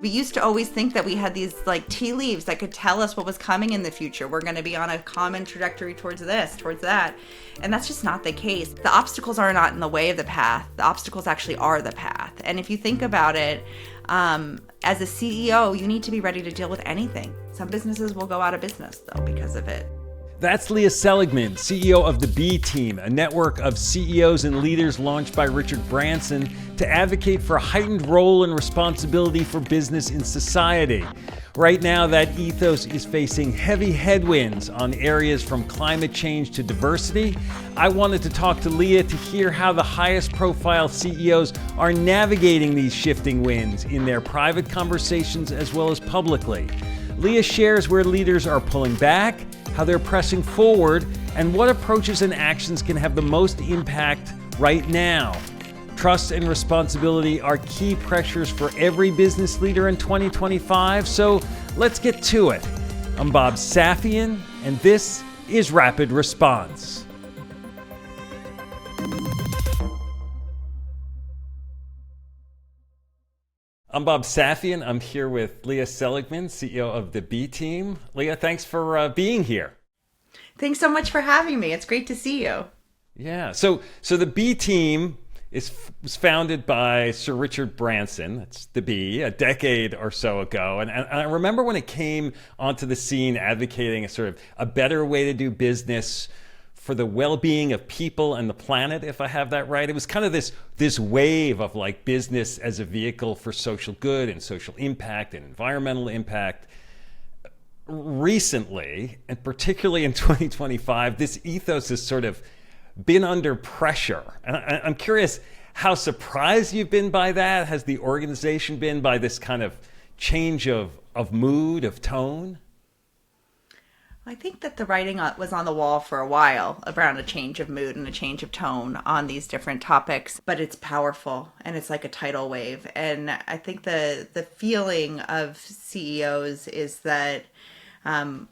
We used to always think that we had these like tea leaves that could tell us what was coming in the future. We're going to be on a common trajectory towards this, towards that. And that's just not the case. The obstacles are not in the way of the path. The obstacles actually are the path. And if you think about it, as a CEO, you need to be ready to deal with anything. Some businesses will go out of business though because of it. That's Leah Seligmann, CEO of the B Team, a network of CEOs and leaders launched by Richard Branson to advocate for a heightened role and responsibility for business in society. Right now, that ethos is facing heavy headwinds on areas from climate change to diversity. I wanted to talk to Leah to hear how the highest profile CEOs are navigating these shifting winds in their private conversations as well as publicly. Leah shares where leaders are pulling back, how they're pressing forward, and what approaches and actions can have the most impact right now. Trust and responsibility are key pressures for every business leader in 2025, so let's get to it. I'm Bob Safian, and this is Rapid Response. I'm Bob Safian. I'm here with Leah Seligmann, CEO of the B Team. Leah, thanks for being here. Thanks so much for having me. It's great to see you. Yeah. So the B Team was founded by Sir Richard Branson. That's the B, a decade or so ago. And I remember when it came onto the scene advocating a sort of a better way to do business for the well-being of people and the planet, if I have that right. It was kind of this wave of like business as a vehicle for social good and social impact and environmental impact. Recently, and particularly in 2025, this ethos has sort of been under pressure. And I'm curious how surprised you've been by that. Has the organization been by this kind of change of mood, of tone? I think that the writing was on the wall for a while around a change of mood and a change of tone on these different topics, but it's powerful and it's like a tidal wave. And I think the feeling of CEOs is that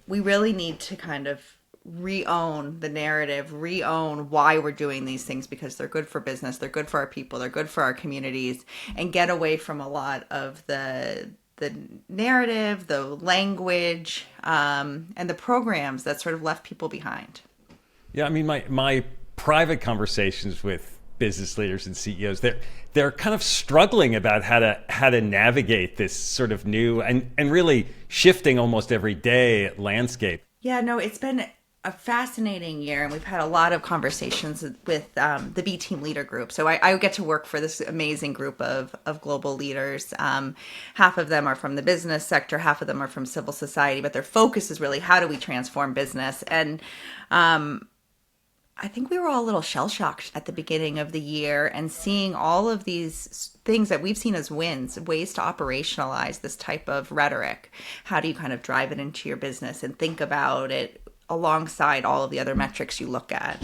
we really need to kind of re-own the narrative, re-own why we're doing these things, because they're good for business, they're good for our people, they're good for our communities, and get away from a lot of the narrative, the language, and the programs that sort of left people behind. Yeah, I mean, my private conversations with business leaders and CEOs, they're kind of struggling about how to navigate this sort of new and really shifting almost every day landscape. Yeah, no, it's been a fascinating year, and we've had a lot of conversations with the B Team Leader Group. So I get to work for this amazing group of global leaders. Half of them are from the business sector, half of them are from civil society, but their focus is really how do we transform business? And I think we were all a little shell-shocked at the beginning of the year and seeing all of these things that we've seen as wins, ways to operationalize this type of rhetoric. How do you kind of drive it into your business and think about it alongside all of the other metrics you look at?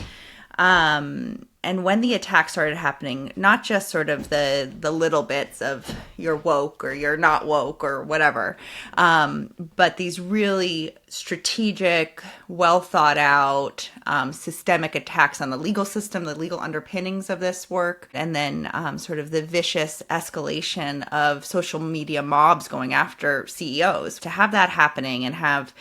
And when the attack started happening, not just sort of the little bits of you're woke or you're not woke or whatever, but these really strategic, well thought out, systemic attacks on the legal system, the legal underpinnings of this work, and then sort of the vicious escalation of social media mobs going after CEOs. To have that happening and have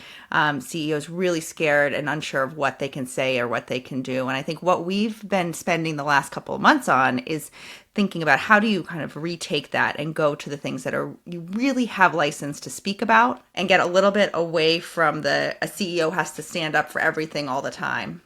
CEOs really scared and unsure of what they can say or what they can do. And I think what we've been spending the last couple of months on is thinking about how do you kind of retake that and go to the things that are you really have license to speak about and get a little bit away from a CEO has to stand up for everything all the time,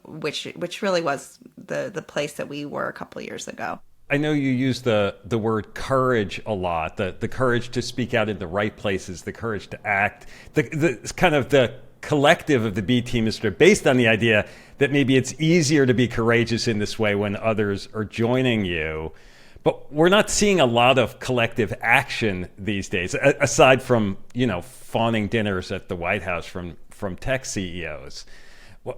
which really was the place that we were a couple of years ago. I know you use the word courage a lot, the courage to speak out in the right places, the courage to act, the kind of the collective of the B Team is based on the idea that maybe it's easier to be courageous in this way when others are joining you. But we're not seeing a lot of collective action these days, aside from, fawning dinners at the White House from tech CEOs. How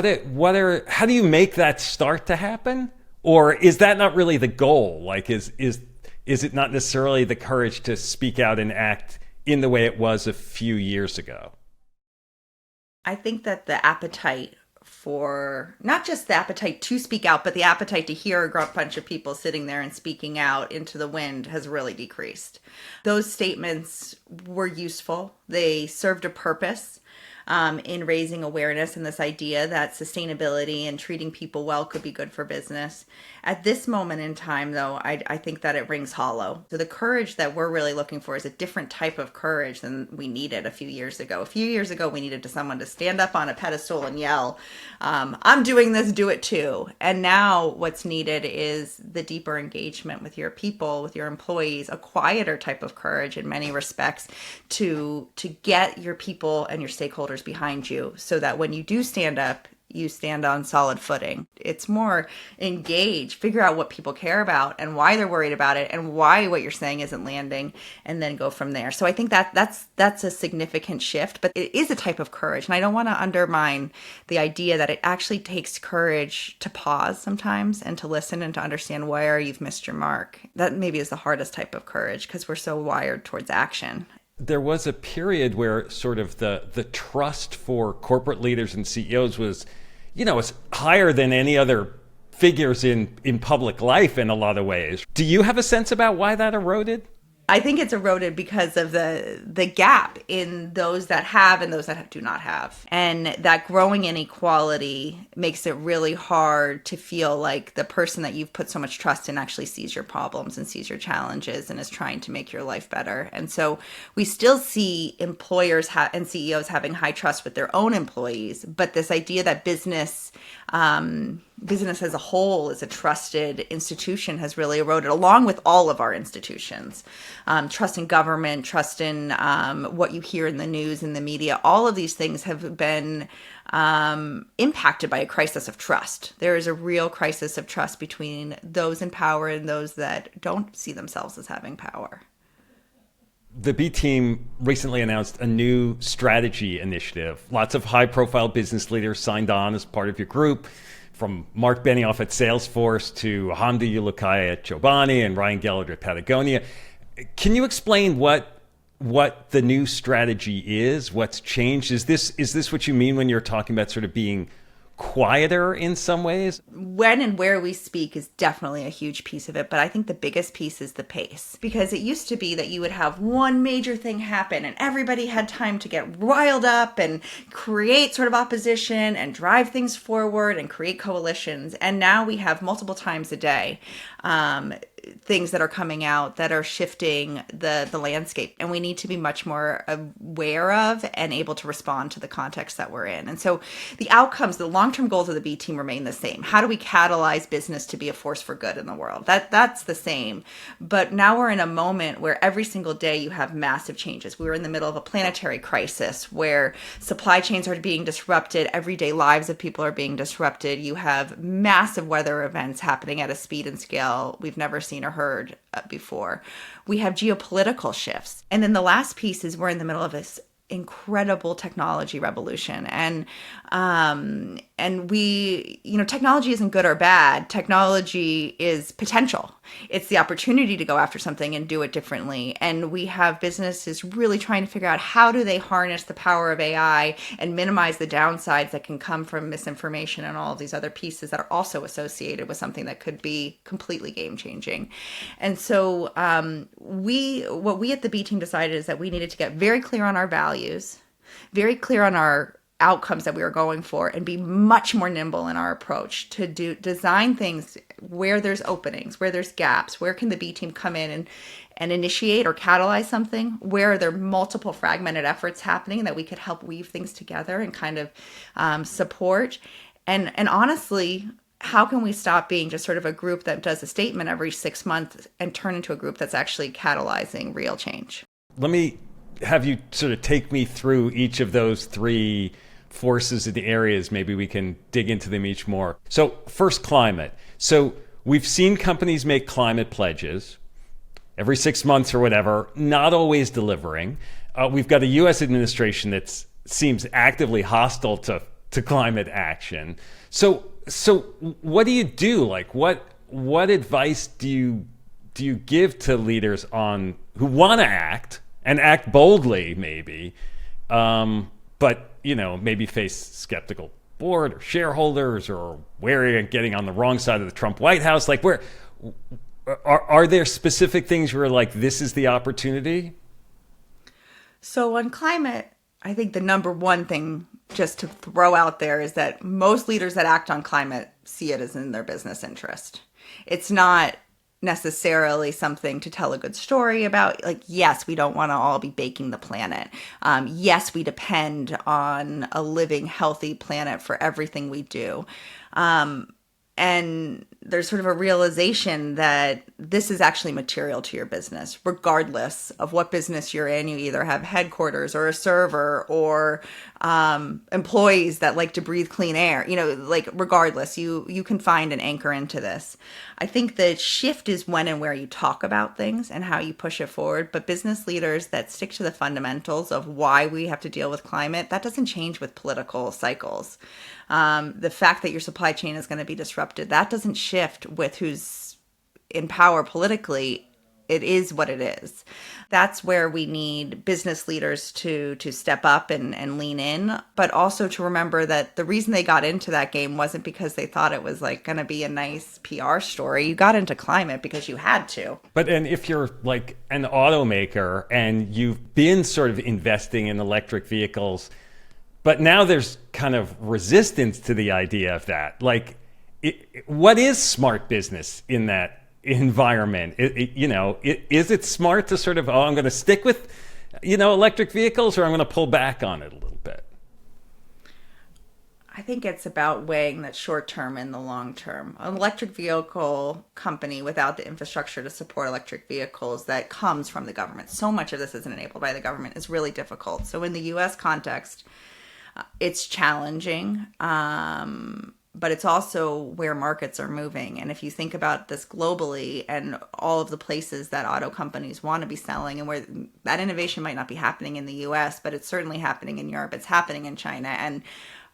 do you make that start to happen? Or is that not really the goal? Like, is it not necessarily the courage to speak out and act in the way it was a few years ago? I think that the appetite for not just the appetite to speak out, but the appetite to hear a bunch of people sitting there and speaking out into the wind has really decreased. Those statements were useful. They served a purpose in raising awareness and this idea that sustainability and treating people well could be good for business. At this moment in time, though, I think that it rings hollow. So the courage that we're really looking for is a different type of courage than we needed a few years ago. A few years ago, we needed someone to stand up on a pedestal and yell, I'm doing this, do it too. And now what's needed is the deeper engagement with your people, with your employees, a quieter type of courage in many respects to get your people and your stakeholders behind you so that when you do stand up, you stand on solid footing. It's more engage, figure out what people care about and why they're worried about it and why what you're saying isn't landing, and then go from there. So I think that's a significant shift, but it is a type of courage. And I don't want to undermine the idea that it actually takes courage to pause sometimes and to listen and to understand where you've missed your mark. That maybe is the hardest type of courage because we're so wired towards action. There was a period where sort of the trust for corporate leaders and CEOs was, it's higher than any other figures in public life in a lot of ways. Do you have a sense about why that eroded? I think it's eroded because of the gap in those that have and those that do not have. And that growing inequality makes it really hard to feel like the person that you've put so much trust in actually sees your problems and sees your challenges and is trying to make your life better. And so we still see employers and CEOs having high trust with their own employees, but this idea that business as a whole is a trusted institution has really eroded, along with all of our institutions. Trust in government, trust in what you hear in the news and the media, all of these things have been impacted by a crisis of trust. There is a real crisis of trust between those in power and those that don't see themselves as having power. The B team recently announced a new strategy initiative. Lots of high-profile business leaders signed on as part of your group, from Mark Benioff at Salesforce to Hamdi Ulukaya at Chobani and Ryan Gellert at Patagonia. Can you explain what the new strategy is? What's changed? Is this what you mean when you're talking about sort of being quieter in some ways? When and where we speak is definitely a huge piece of it, but I think the biggest piece is the pace. Because it used to be that you would have one major thing happen and everybody had time to get riled up and create sort of opposition and drive things forward and create coalitions. And now we have multiple times a day things that are coming out that are shifting the landscape, and we need to be much more aware of and able to respond to the context that we're in. And so the outcomes, the long-term goals of the B team remain the same. How do we catalyze business to be a force for good in the world? That's the same. But now we're in a moment where every single day you have massive changes. We're in the middle of a planetary crisis where supply chains are being disrupted, everyday lives of people are being disrupted. You have massive weather events happening at a speed and scale we've never seen or heard before. We have geopolitical shifts. And then the last piece is we're in the middle of this incredible technology revolution. And we, technology isn't good or bad. Technology is potential. It's the opportunity to go after something and do it differently. And we have businesses really trying to figure out how do they harness the power of AI and minimize the downsides that can come from misinformation and all of these other pieces that are also associated with something that could be completely game changing. And so what we at the B team decided is that we needed to get very clear on our values, very clear on our outcomes that we were going for, and be much more nimble in our approach to design things where there's openings, where there's gaps, where can the B team come in and initiate or catalyze something, where are there multiple fragmented efforts happening that we could help weave things together and kind of support. And honestly, how can we stop being just sort of a group that does a statement every 6 months and turn into a group that's actually catalyzing real change? Let me have you sort of take me through each of those three forces in the areas. Maybe we can dig into them each more. So first, climate. So we've seen companies make climate pledges every 6 months or whatever, not always delivering. We've got a U.S. administration that seems actively hostile to climate action. So what do you do? Like what advice do you give to leaders who want to act and act boldly maybe, but maybe face skeptical board or shareholders, or where you're getting on the wrong side of the Trump White House? Like, where are there specific things where like this is the opportunity? So on climate, I think the number one thing just to throw out there is that most leaders that act on climate see it as in their business interest. It's not necessarily something to tell a good story about. Like, yes, we don't want to all be baking the planet. Yes, we depend on a living, healthy planet for everything we do. And there's sort of a realization that this is actually material to your business, regardless of what business you're in. You either have headquarters or a server or employees that like to breathe clean air. Like regardless, you can find an anchor into this. I think the shift is when and where you talk about things and how you push it forward. But business leaders that stick to the fundamentals of why we have to deal with climate, that doesn't change with political cycles. The fact that your supply chain is going to be disrupted, that doesn't shift with who's in power politically. It is what it is. That's where we need business leaders to step up and lean in, but also to remember that the reason they got into that game wasn't because they thought it was like going to be a nice PR story. You got into climate because you had to. And if you're like an automaker and you've been sort of investing in electric vehicles, but now there's kind of resistance to the idea of that. Like, what is smart business in that environment? Is it smart to sort of, I'm going to stick with, electric vehicles, or I'm going to pull back on it a little bit? I think it's about weighing that short term and the long term. An electric vehicle company without the infrastructure to support electric vehicles that comes from the government, so much of this isn't enabled by the government, is really difficult. So in the US context, it's challenging, but it's also where markets are moving. And if you think about this globally and all of the places that auto companies want to be selling, and where that innovation might not be happening in the US, but it's certainly happening in Europe, it's happening in China. And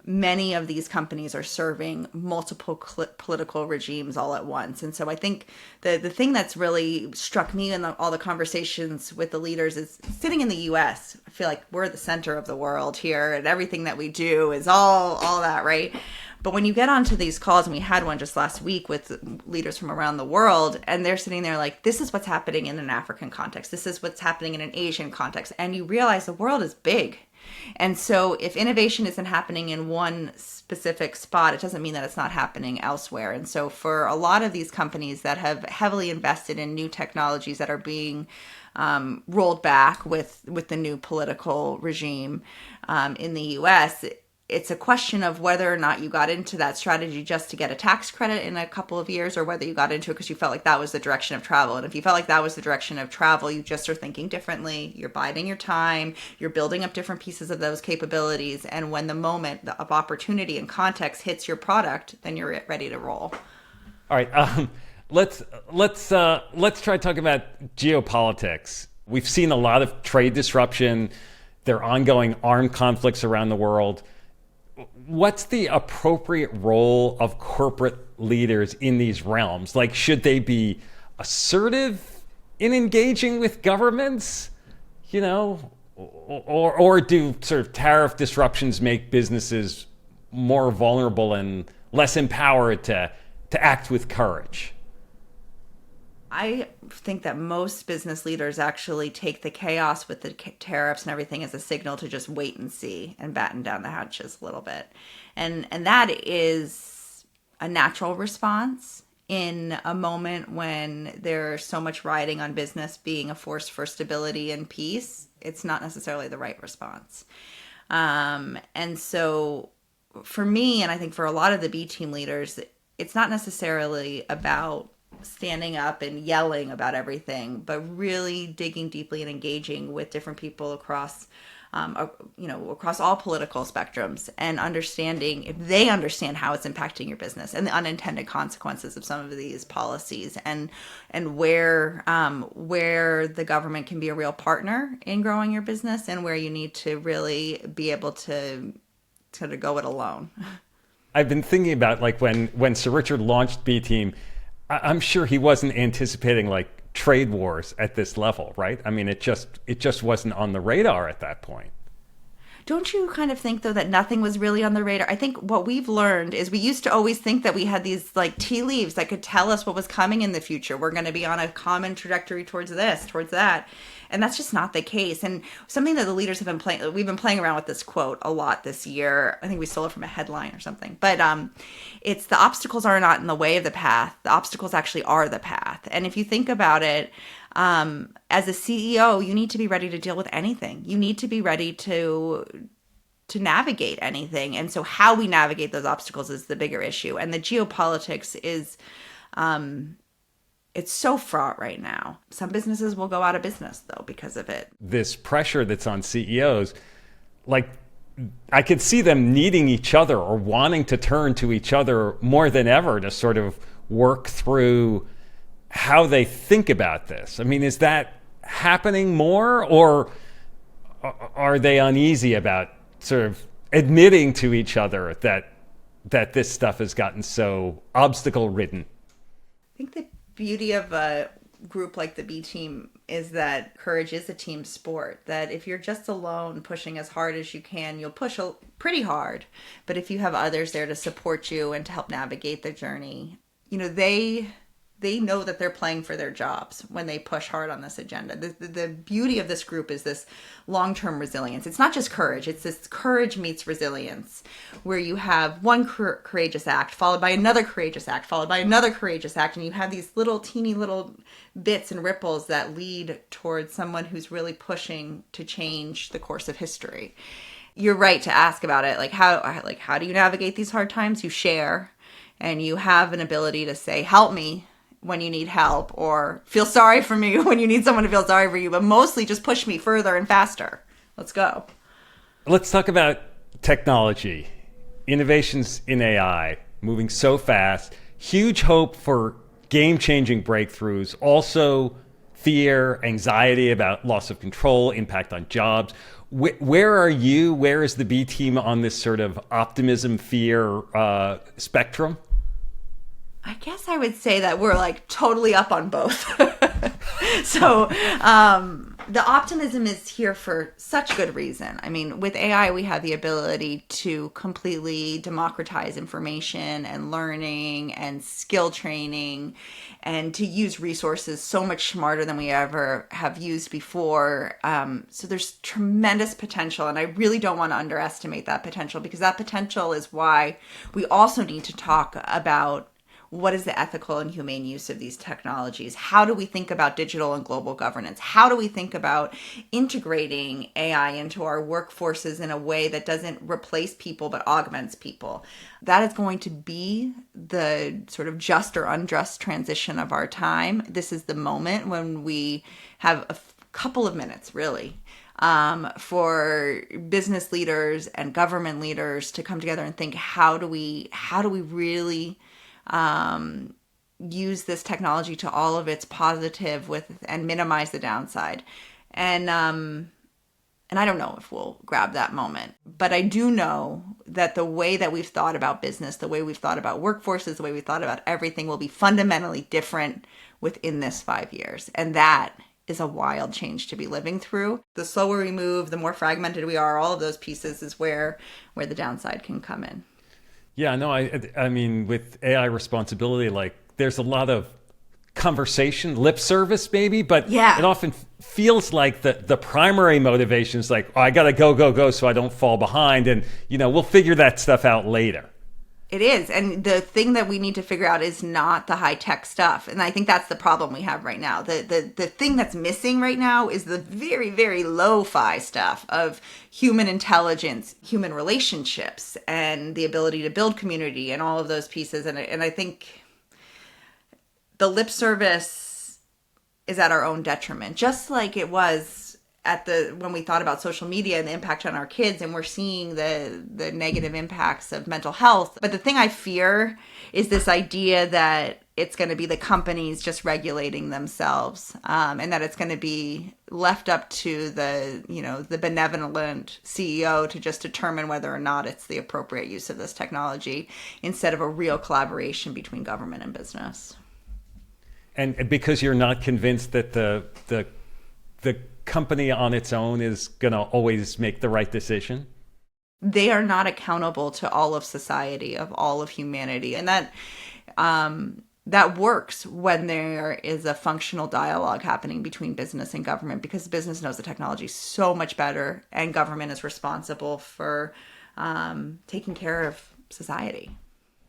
many of these companies are serving multiple political regimes all at once. And so I think the thing that's really struck me in all the conversations with the leaders is sitting in the US, I feel like we're the center of the world here, and everything that we do is all that, right? But when you get onto these calls, and we had one just last week with leaders from around the world, and they're sitting there like, this is what's happening in an African context. This is what's happening in an Asian context. And you realize the world is big. And so if innovation isn't happening in one specific spot, it doesn't mean that it's not happening elsewhere. And so for a lot of these companies that have heavily invested in new technologies that are being rolled back with the new political regime in the US, it's a question of whether or not you got into that strategy just to get a tax credit in a couple of years, or whether you got into it because you felt like that was the direction of travel. And if you felt like that was the direction of travel, you just are thinking differently. You're biding your time. You're building up different pieces of those capabilities. And when the moment of opportunity and context hits your product, then you're ready to roll. All right. Let's try talking about geopolitics. We've seen a lot of trade disruption. There are ongoing armed conflicts around the world. What's the appropriate role of corporate leaders in these realms? Like, should they be assertive in engaging with governments, or do sort of tariff disruptions make businesses more vulnerable and less empowered to act with courage? I think that most business leaders actually take the chaos with the tariffs and everything as a signal to just wait and see and batten down the hatches a little bit. And that is a natural response in a moment when there's so much riding on business being a force for stability and peace. It's not necessarily the right response. And so for me, and I think for a lot of the B team leaders, it's not necessarily about standing up and yelling about everything, but really digging deeply and engaging with different people across all political spectrums, and understanding, if they understand how it's impacting your business and the unintended consequences of some of these policies, and where the government can be a real partner in growing your business, and where you need to really be able to go it alone. I've been thinking about, like, when Sir Richard launched B Team, I'm sure he wasn't anticipating like trade wars at this level, right? I mean, it just wasn't on the radar at that point. Don't you kind of think, though, that nothing was really on the radar? I think what we've learned is we used to always think that we had these like tea leaves that could tell us what was coming in the future. We're going to be on a common trajectory towards this, towards that. And that's just not the case. And something that the leaders have been playing, we've been playing around with this quote a lot this year. I think we stole it from a headline or something. But it's the obstacles are not in the way of the path. The obstacles actually are the path. And if you think about it, as a CEO, you need to be ready to deal with anything. You need to be ready to navigate anything. And so how we navigate those obstacles is the bigger issue. And the geopolitics is, it's so fraught right now. Some businesses will go out of business, though, because of it. This pressure that's on CEOs, like, I could see them needing each other or wanting to turn to each other more than ever to sort of work through how they think about this. I mean, is that happening more, or are they uneasy about sort of admitting to each other that this stuff has gotten so obstacle ridden? I think the beauty of a group like the B team is that courage is a team sport, that if you're just alone pushing as hard as you can, you'll push pretty hard. But if you have others there to support you and to help navigate the journey, you know, they know that they're playing for their jobs when they push hard on this agenda. The beauty of this group is this long-term resilience. It's not just courage. It's this courage meets resilience, where you have one courageous act followed by another courageous act, followed by another courageous act. And you have these little teeny little bits and ripples that lead towards someone who's really pushing to change the course of history. You're right to ask about it. How do you navigate these hard times? You share, and you have an ability to say, help me when you need help, or feel sorry for me when you need someone to feel sorry for you, but mostly just push me further and faster. Let's go. Let's talk about technology, innovations in AI, moving so fast, huge hope for game-changing breakthroughs, also fear, anxiety about loss of control, impact on jobs. Where are you? Where is the B team on this sort of optimism, fear spectrum? I guess I would say that we're like totally up on both. So the optimism is here for such good reason. I mean, with AI, we have the ability to completely democratize information and learning and skill training, and to use resources so much smarter than we ever have used before. So there's tremendous potential, and I really don't want to underestimate that potential, because that potential is why we also need to talk about what is the ethical and humane use of these technologies? How do we think about digital and global governance? How do we think about integrating AI into our workforces in a way that doesn't replace people but augments people? That is going to be the sort of just or unjust transition of our time. This is the moment when we have a couple of minutes, really, for business leaders and government leaders to come together and think, how do we really use this technology to all of its positive and minimize the downside. And I don't know if we'll grab that moment, but I do know that the way that we've thought about business, the way we've thought about workforces, the way we've thought about everything will be fundamentally different within this 5 years. And that is a wild change to be living through. The slower we move, the more fragmented we are, all of those pieces is where the downside can come in. Yeah, no, I mean, with AI responsibility, like, there's a lot of conversation, lip service maybe, but yeah, it often feels like the primary motivation is like, oh, I got to go so I don't fall behind. And, you know, we'll figure that stuff out later. It is. And the thing that we need to figure out is not the high tech stuff. And I think that's the problem we have right now. The thing that's missing right now is the very, very lo-fi stuff of human intelligence, human relationships, and the ability to build community and all of those pieces. And I think the lip service is at our own detriment, just like it was when we thought about social media and the impact on our kids, and we're seeing the negative impacts of mental health. But the thing I fear is this idea that it's going to be the companies just regulating themselves, and that it's going to be left up to the benevolent CEO to just determine whether or not it's the appropriate use of this technology, instead of a real collaboration between government and business. And because you're not convinced that the company on its own is going to always make the right decision? They are not accountable to all of society, of all of humanity. And that works when there is a functional dialogue happening between business and government, because business knows the technology so much better and government is responsible for taking care of society.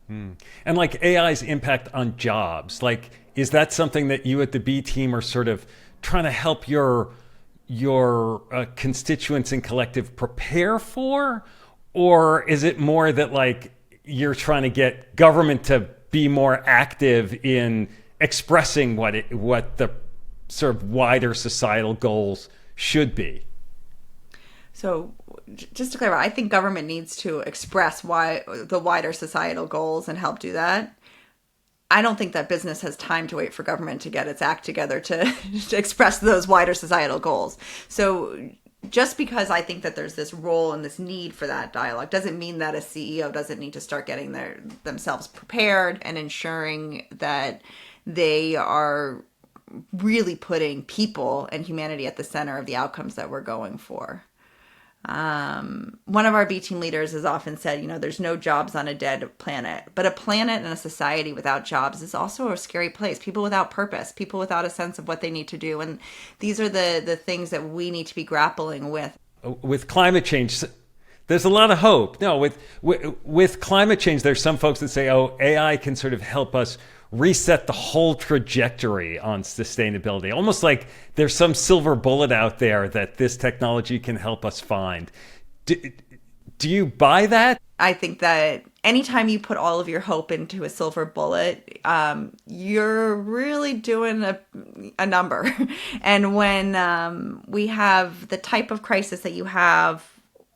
And like AI's impact on jobs, like, is that something that you at the B team are sort of trying to help your constituents and collective prepare for? Or is it more that like you're trying to get government to be more active in expressing what the sort of wider societal goals should be? So just to clarify, I think government needs to express why the wider societal goals and help do that. I don't think that business has time to wait for government to get its act together to express those wider societal goals. So just because I think that there's this role and this need for that dialogue doesn't mean that a CEO doesn't need to start getting themselves prepared and ensuring that they are really putting people and humanity at the center of the outcomes that we're going for. One of our B team leaders has often said, there's no jobs on a dead planet, but a planet and a society without jobs is also a scary place. People without purpose, people without a sense of what they need to do. And these are the things that we need to be grappling with. With climate change, there's a lot of hope. No, with climate change, there's some folks that say, AI can sort of help us reset the whole trajectory on sustainability. Almost like there's some silver bullet out there that this technology can help us find. Do you buy that? I think that anytime you put all of your hope into a silver bullet, you're really doing a number. And when we have the type of crisis that you have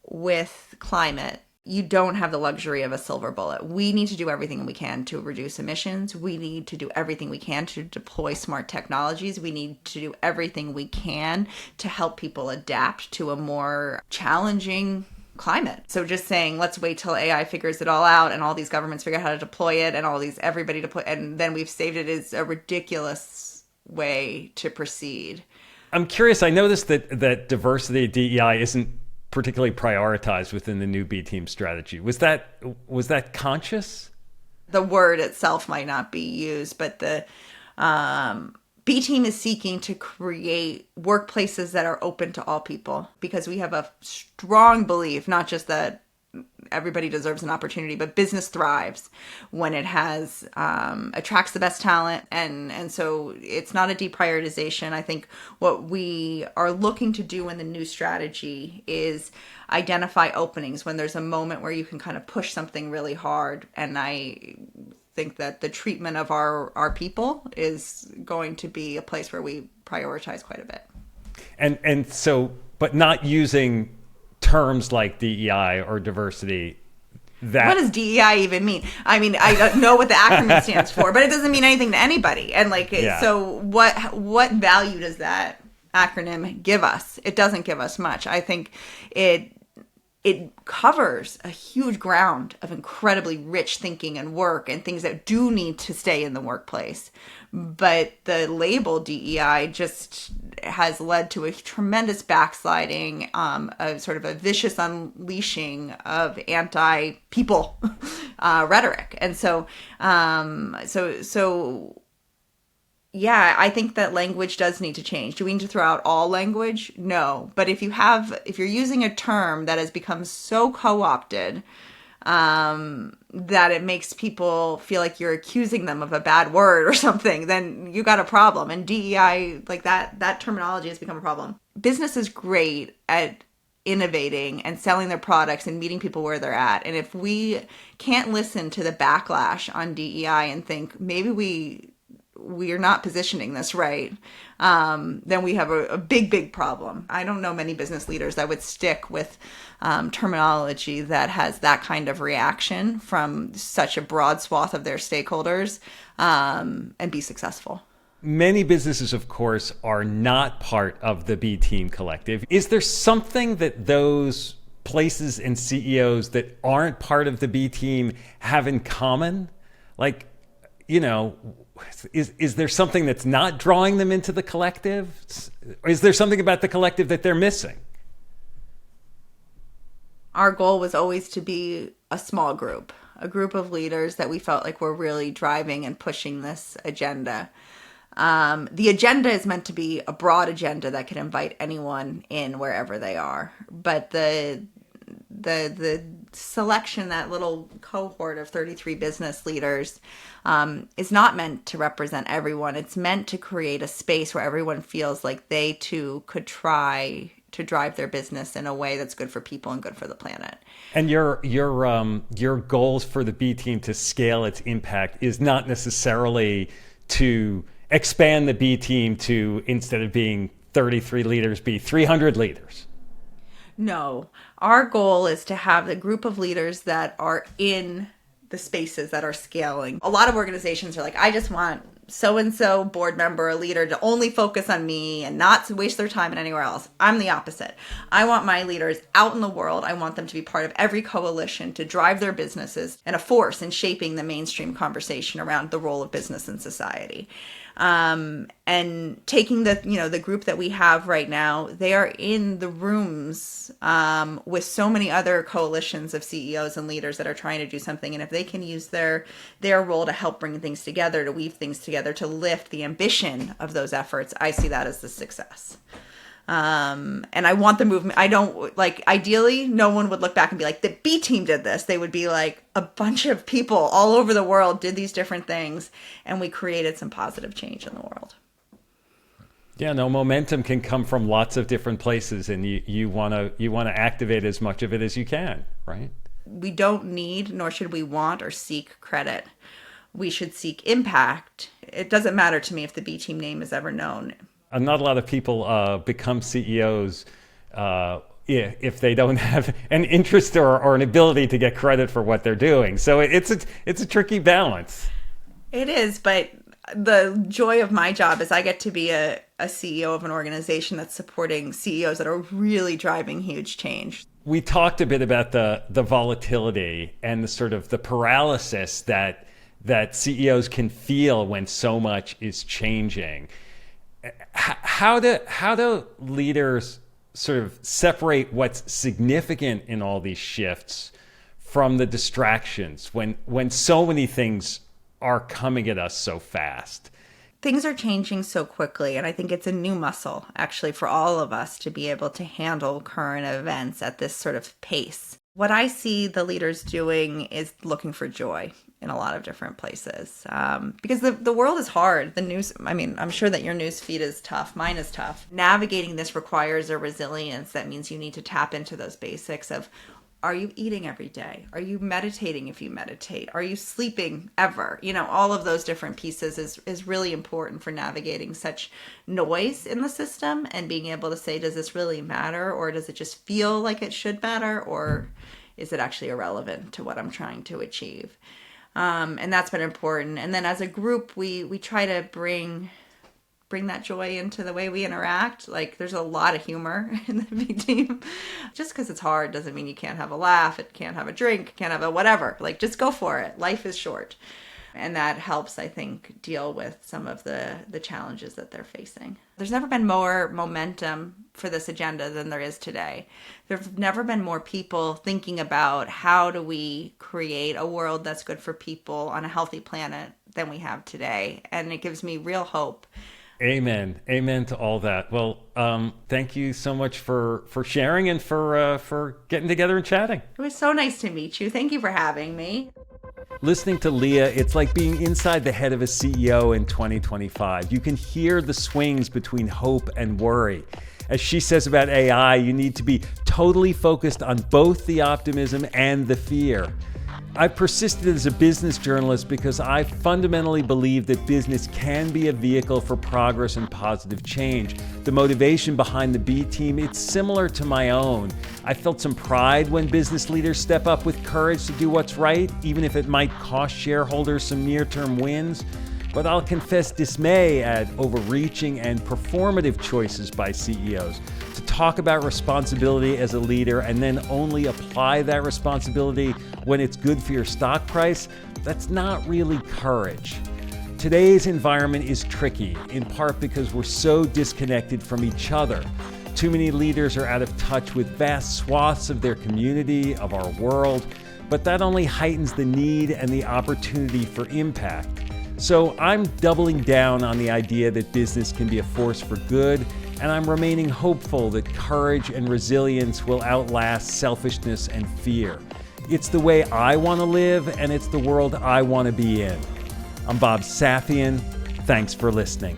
with climate, you don't have the luxury of a silver bullet. We need to do everything we can to reduce emissions. We need to do everything we can to deploy smart technologies. We need to do everything we can to help people adapt to a more challenging climate. So just saying, let's wait till AI figures it all out and all these governments figure out how to deploy it and everybody deploy, and then we've saved it, is a ridiculous way to proceed. I'm curious. I noticed that diversity at DEI isn't particularly prioritized within the new B team strategy. Was that conscious? The word itself might not be used, but the B team is seeking to create workplaces that are open to all people, because we have a strong belief, not just that everybody deserves an opportunity, but business thrives when it has attracts the best talent, and so it's not a deprioritization. I think what we are looking to do in the new strategy is identify openings when there's a moment where you can kind of push something really hard, and I think that the treatment of our people is going to be a place where we prioritize quite a bit. And so, but not using terms like DEI or diversity. What does DEI even mean? I mean, I don't know what the acronym stands for, but it doesn't mean anything to anybody. And So what value does that acronym give us? It doesn't give us much. I think it covers a huge ground of incredibly rich thinking and work and things that do need to stay in the workplace. But the label DEI just has led to a tremendous backsliding, a sort of a vicious unleashing of anti-people rhetoric. And so yeah, I think that language does need to change. Do we need to throw out all language? No. But if you're using a term that has become so co-opted that it makes people feel like you're accusing them of a bad word or something, then you got a problem. And DEI, like that terminology has become a problem. Business is great at innovating and selling their products and meeting people where they're at. And if we can't listen to the backlash on DEI and think maybe we are not positioning this right, then we have a big problem. I don't know many business leaders that would stick with terminology that has that kind of reaction from such a broad swath of their stakeholders and be successful. Many businesses, of course, are not part of the B Team Collective. Is there something that those places and CEOs that aren't part of the B Team have in common? Like, is there something that's not drawing them into the collective? Or is there something about the collective that they're missing? Our goal was always to be a small group, a group of leaders that we felt like were really driving and pushing this agenda. The agenda is meant to be a broad agenda that can invite anyone in wherever they are. But the selection, that little cohort of 33 business leaders, is not meant to represent everyone. It's meant to create a space where everyone feels like they too could try to drive their business in a way that's good for people and good for the planet. And your goals for the B team to scale its impact is not necessarily to expand the B team to, instead of being 33 leaders, be 300 leaders. No, our goal is to have the group of leaders that are in the spaces that are scaling. A lot of organizations are like, I just want so-and-so board member, a leader, to only focus on me and not to waste their time in anywhere else. I'm the opposite. I want my leaders out in the world. I want them to be part of every coalition, to drive their businesses, and a force in shaping the mainstream conversation around the role of business in society. And taking the group that we have right now, they are in the rooms with so many other coalitions of CEOs and leaders that are trying to do something. And if they can use their role to help bring things together, to weave things together, to lift the ambition of those efforts, I see that as the success. And I want the movement. I don't ideally, no one would look back and be like, the B team did this. They would be like, a bunch of people all over the world did these different things, and we created some positive change in the world. Yeah, no, momentum can come from lots of different places, and you want to activate as much of it as you can, right? We don't need, nor should we want or seek credit. We should seek impact. It doesn't matter to me if the B team name is ever known. Not a lot of people become CEOs if they don't have an interest or an ability to get credit for what they're doing. So it's a tricky balance. It is, but the joy of my job is I get to be a CEO of an organization that's supporting CEOs that are really driving huge change. We talked a bit about the volatility and the sort of the paralysis that CEOs can feel when so much is changing. How do leaders sort of separate what's significant in all these shifts from the distractions when so many things are coming at us so fast? Things are changing so quickly, and I think it's a new muscle, actually, for all of us to be able to handle current events at this sort of pace. What I see the leaders doing is looking for joy in a lot of different places, because the world is hard. The news, I mean, I'm sure that your news feed is tough. Mine is tough. Navigating this requires a resilience. That means you need to tap into those basics of, are you eating every day? Are you meditating if you meditate? Are you sleeping ever? All of those different pieces is really important for navigating such noise in the system and being able to say, does this really matter? Or does it just feel like it should matter? Or is it actually irrelevant to what I'm trying to achieve? And that's been important. And then as a group, we try to bring that joy into the way we interact. Like, there's a lot of humor in the big team. Just because it's hard doesn't mean you can't have a laugh, it can't have a drink, can't have a whatever. Like, just go for it. Life is short. And that helps, I think, deal with some of the challenges that they're facing. There's never been more momentum for this agenda than there is today. There's never been more people thinking about how do we create a world that's good for people on a healthy planet than we have today. And it gives me real hope. Amen. Amen to all that. Well, thank you so much for sharing and for getting together and chatting. It was so nice to meet you. Thank you for having me. Listening to Leah, it's like being inside the head of a CEO in 2025. You can hear the swings between hope and worry. As she says about AI, you need to be totally focused on both the optimism and the fear. I've persisted as a business journalist because I fundamentally believe that business can be a vehicle for progress and positive change. The motivation behind the B team, it's similar to my own. I felt some pride when business leaders step up with courage to do what's right, even if it might cost shareholders some near-term wins. But I'll confess dismay at overreaching and performative choices by CEOs to talk about responsibility as a leader and then only apply that responsibility when it's good for your stock price. That's not really courage. Today's environment is tricky, in part because we're so disconnected from each other. Too many leaders are out of touch with vast swaths of their community, of our world, but that only heightens the need and the opportunity for impact. So I'm doubling down on the idea that business can be a force for good, and I'm remaining hopeful that courage and resilience will outlast selfishness and fear. It's the way I want to live, and it's the world I want to be in. I'm Bob Safian. Thanks for listening.